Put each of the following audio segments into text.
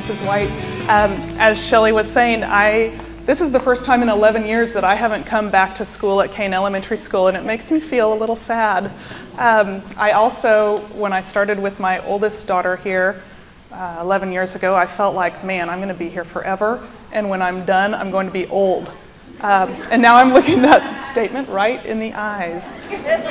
Mrs. White. As Shelley was saying, this is the first time in 11 years that I haven't come back to school at Kane Elementary School, and it makes me feel a little sad. I also, when I started with my oldest daughter here 11 years ago, I felt like, man, I'm going to be here forever, and when I'm done, I'm going to be old. And now I'm looking that statement right in the eyes.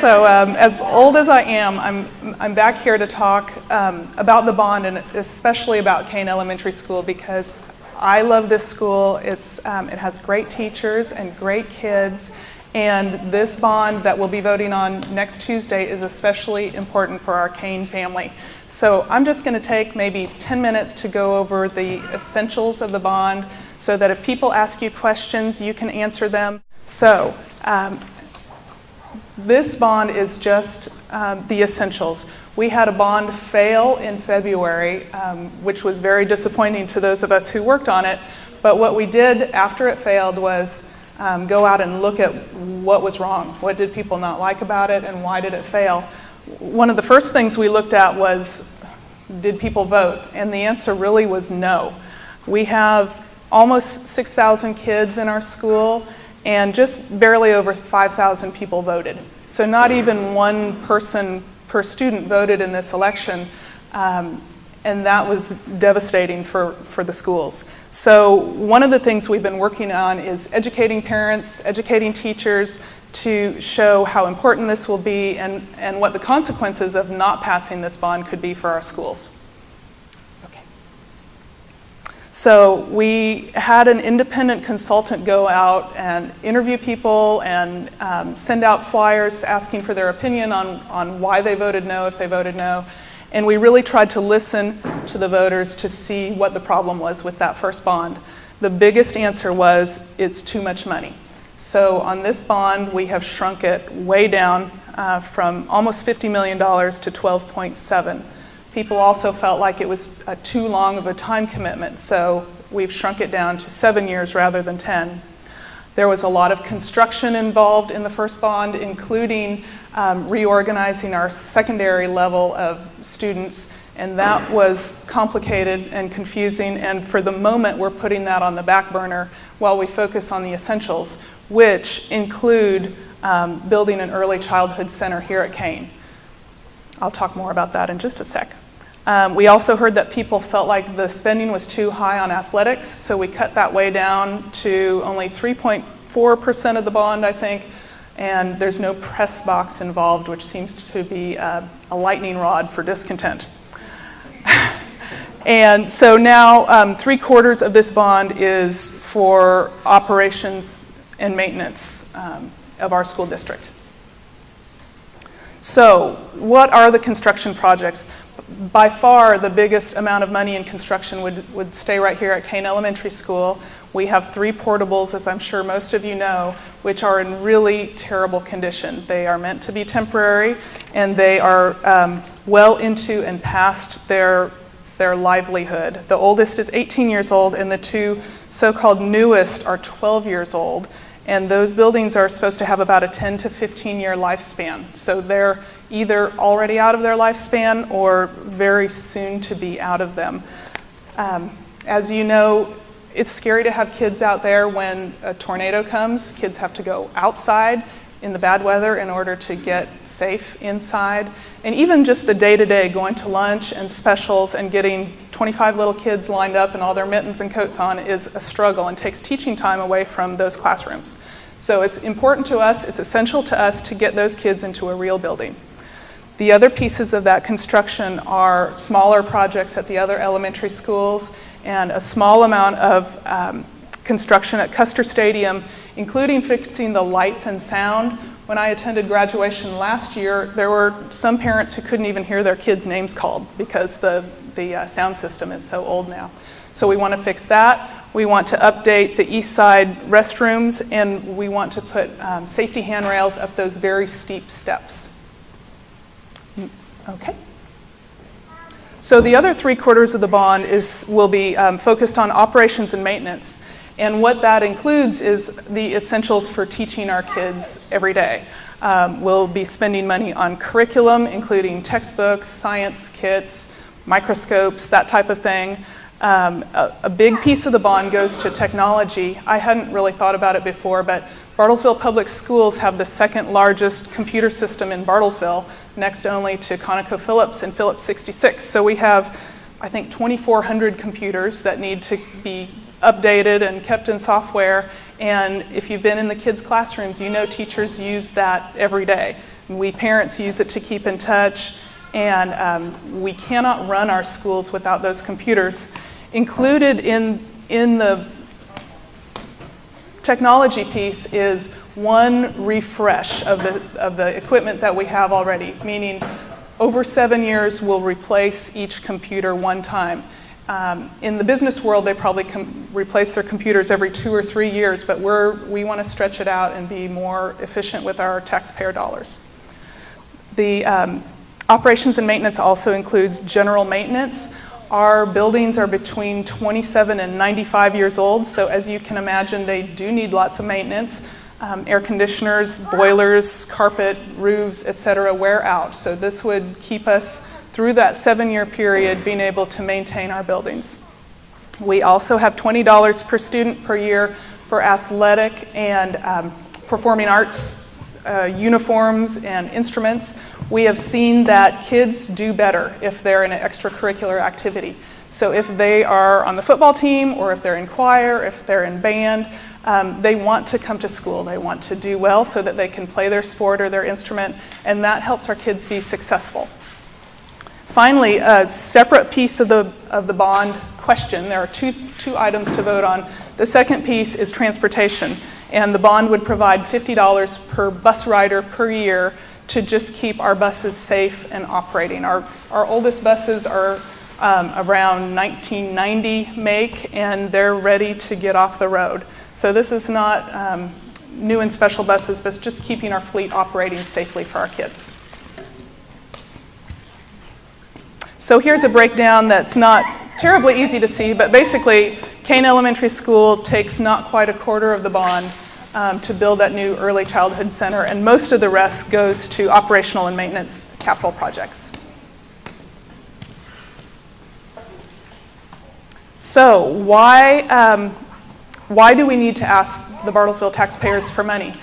So as old as I am, I'm back here to talk about the bond, and especially about Kane Elementary School, because I love this school. It has great teachers and great kids, and this bond that we'll be voting on next Tuesday is especially important for our Kane family. So I'm just going to take maybe 10 minutes to go over the essentials of the bond, so that if people ask you questions, you can answer them. So this bond is just the essentials. We had a bond fail in February, which was very disappointing to those of us who worked on it. But what we did after it failed was go out and look at what was wrong. What did people not like about it, and why did it fail? One of the first things we looked at was, did people vote? And the answer really was no. We have almost 6,000 kids in our school, and just barely over 5,000 people voted. So not even one person per student voted in this election, and that was devastating for the schools. So one of the things we've been working on is educating parents, educating teachers to show how important this will be, and what the consequences of not passing this bond could be for our schools. So we had an independent consultant go out and interview people and send out flyers asking for their opinion on why they voted no, if they voted no. And we really tried to listen to the voters to see what the problem was with that first bond. The biggest answer was, it's too much money. So on this bond, we have shrunk it way down from almost $50 million to 12.7. People also felt like it was too long of a time commitment, so we've shrunk it down to 7 years rather than 10. There was a lot of construction involved in the first bond, including reorganizing our secondary level of students, and that was complicated and confusing, and for the moment we're putting that on the back burner while we focus on the essentials, which include building an early childhood center here at Kane. I'll talk more about that in just a sec. We also heard that people felt like the spending was too high on athletics, so we cut that way down to only 3.4% of the bond, I think, and there's no press box involved, which seems to be a lightning rod for discontent. And so now 3/4 of this bond is for operations and maintenance of our school district. So what are the construction projects? By far the biggest amount of money in construction would stay right here at Kane Elementary School. We have 3 portables, as I'm sure most of you know, which are in really terrible condition. They are meant to be temporary, and they are well into and past their livelihood. The oldest is 18 years old, and the 2 so-called newest are 12 years old. And those buildings are supposed to have about a 10 to 15 year lifespan. So they're either already out of their lifespan or very soon to be out of them. As you know, it's scary to have kids out there when a tornado comes. Kids have to go outside in the bad weather in order to get safe inside. And even just the day-to-day, going to lunch and specials and getting 25 little kids lined up and all their mittens and coats on is a struggle and takes teaching time away from those classrooms. So it's important to us, it's essential to us to get those kids into a real building. The other pieces of that construction are smaller projects at the other elementary schools and a small amount of construction at Custer Stadium, including fixing the lights and sound. When I attended graduation last year, there were some parents who couldn't even hear their kids' names called because the sound system is so old now. So we want to fix that. We want to update the east side restrooms, and we want to put safety handrails up those very steep steps. Okay. So the other 3/4 of the bond will be focused on operations and maintenance. And what that includes is the essentials for teaching our kids every day. We'll be spending money on curriculum, including textbooks, science kits, microscopes, that type of thing. A big piece of the bond goes to technology. I hadn't really thought about it before, but Bartlesville Public Schools have the second largest computer system in Bartlesville, next only to ConocoPhillips and Phillips 66. So we have, I think, 2,400 computers that need to be updated and kept in software. And if you've been in the kids' classrooms, you know teachers use that every day. And we parents use it to keep in touch. And we cannot run our schools without those computers. Included in the technology piece is one refresh of the equipment that we have already, meaning over 7 years we'll replace each computer one time. In the business world, they probably replace their computers every 2 or 3 years, but we want to stretch it out and be more efficient with our taxpayer dollars. The operations and maintenance also includes general maintenance. Our buildings are between 27 and 95 years old, so as you can imagine, they do need lots of maintenance. Air conditioners, boilers, carpet, roofs, etc. wear out. So this would keep us through that 7-year period being able to maintain our buildings. We also have $20 per student per year for athletic and performing arts uniforms and instruments. We have seen that kids do better if they're in an extracurricular activity. So if they are on the football team, or if they're in choir, if they're in band, they want to come to school. They want to do well so that they can play their sport or their instrument, and that helps our kids be successful. Finally, a separate piece of the bond question. There are two items to vote on. The second piece is transportation, and the bond would provide $50 per bus rider per year to just keep our buses safe and operating. Our oldest buses are around 1990 make, and they're ready to get off the road. So this is not new and special buses, but just keeping our fleet operating safely for our kids. So here's a breakdown that's not terribly easy to see, but basically Kane Elementary School takes not quite a quarter of the bond to build that new early childhood center, and most of the rest goes to operational and maintenance capital projects. So why do we need to ask the Bartlesville taxpayers for money?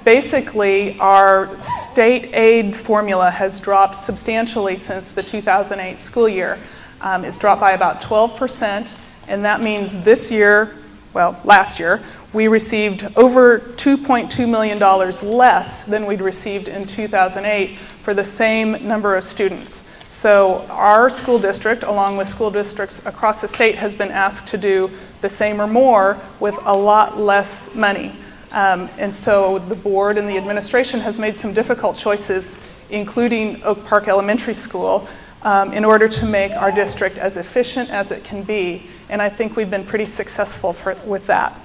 Basically, our state aid formula has dropped substantially since the 2008 school year. It's dropped by about 12%, and that means this year, well, last year, we received over $2.2 million less than we'd received in 2008 for the same number of students. So our school district, along with school districts across the state, has been asked to do the same or more with a lot less money. And so the board and the administration has made some difficult choices, including Oak Park Elementary School, in order to make our district as efficient as it can be. And I think we've been pretty successful with that.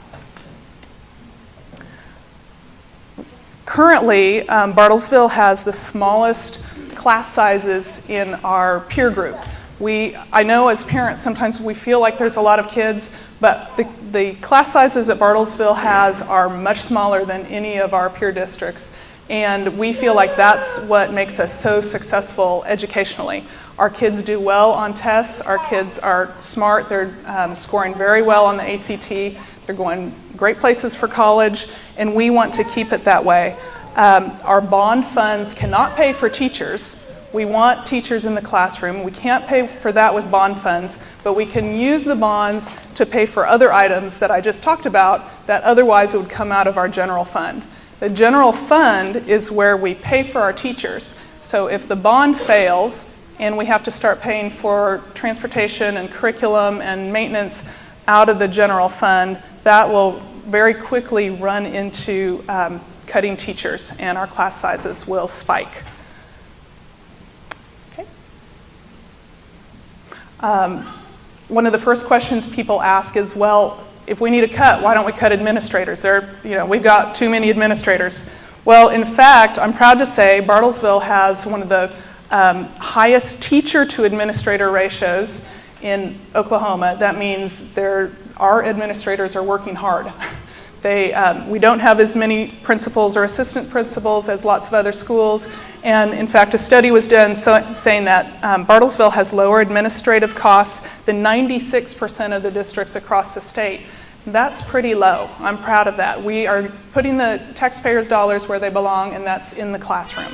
Currently, Bartlesville has the smallest class sizes in our peer group. I know as parents sometimes we feel like there's a lot of kids, but the class sizes that Bartlesville has are much smaller than any of our peer districts, and we feel like that's what makes us so successful educationally. Our kids do well on tests, our kids are smart, they're scoring very well on the ACT, they're going great places for college, and we want to keep it that way. Our bond funds cannot pay for teachers. We want teachers in the classroom. We can't pay for that with bond funds, but we can use the bonds to pay for other items that I just talked about that otherwise would come out of our general fund. The general fund is where we pay for our teachers. So if the bond fails and we have to start paying for transportation and curriculum and maintenance out of the general fund, that will very quickly run into cutting teachers, and our class sizes will spike. Okay. One of the first questions people ask is, well, if we need a cut, why don't we cut administrators? We've got too many administrators. Well, in fact, I'm proud to say Bartlesville has one of the highest teacher to administrator ratios in Oklahoma. That means our administrators are working hard. We don't have as many principals or assistant principals as lots of other schools, And in fact, a study was done saying that Bartlesville has lower administrative costs than 96% of the districts across the state. That's pretty low. I'm proud of that. We are putting the taxpayers' dollars where they belong, and that's in the classroom.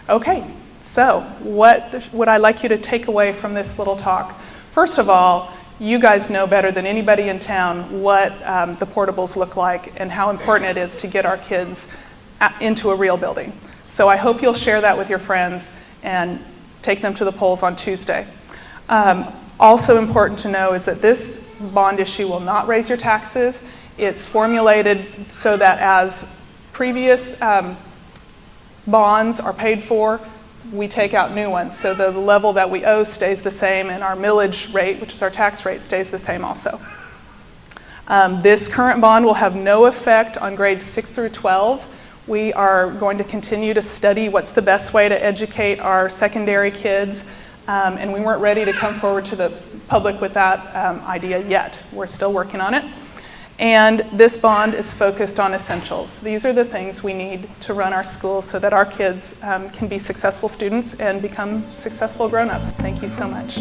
Okay, so what would I like you to take away from this little talk? First of all, you guys know better than anybody in town what the portables look like and how important it is to get our kids into a real building. So I hope you'll share that with your friends and take them to the polls on Tuesday. Also important to know is that this bond issue will not raise your taxes. It's formulated so that as previous bonds are paid for, we take out new ones. So the level that we owe stays the same, and our millage rate, which is our tax rate, stays the same also. This current bond will have no effect on grades 6 through 12. We are going to continue to study what's the best way to educate our secondary kids, and we weren't ready to come forward to the public with that idea yet. We're still working on it. And this bond is focused on essentials. These are the things we need to run our schools so that our kids can be successful students and become successful grown-ups. Thank you so much.